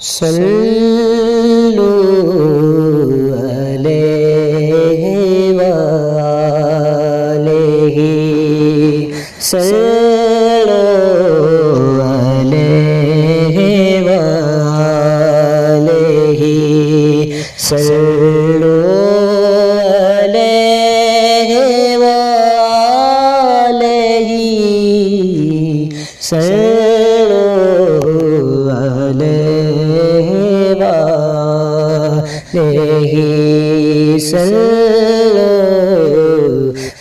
صلو علیہ وآلہ صلو علیہ وآلہ صلو علیہ وآلہ صلو علیہ وآلہ صلو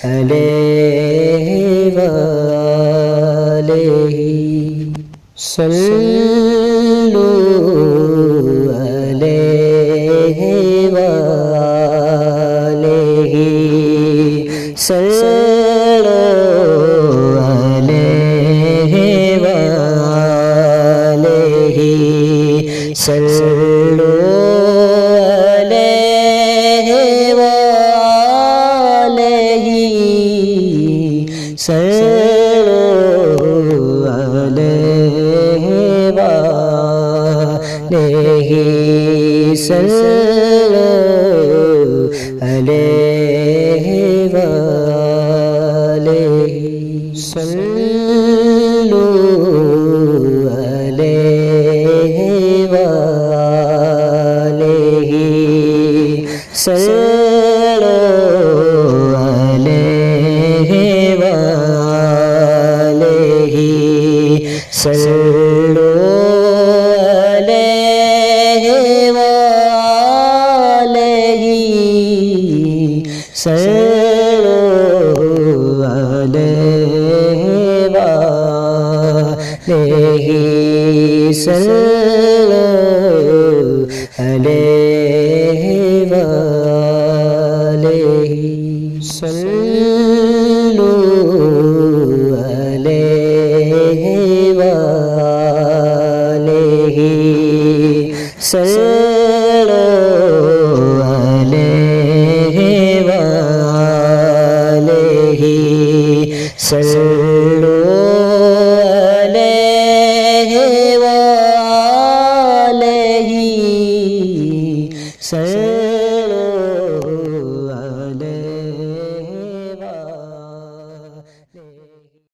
علیہ وآلہ صلو علیہ وآلہ صلو علیہ وآلہ صلو علیہ وآلہ صلو علیہ وآلہ صلو علیہ وآلہ صلو علیہ وآلہ صلو علیہ وآلہ صلو علیہ وآلہ صلو علیہ وآلہ صلو علیہ وآلہ صلو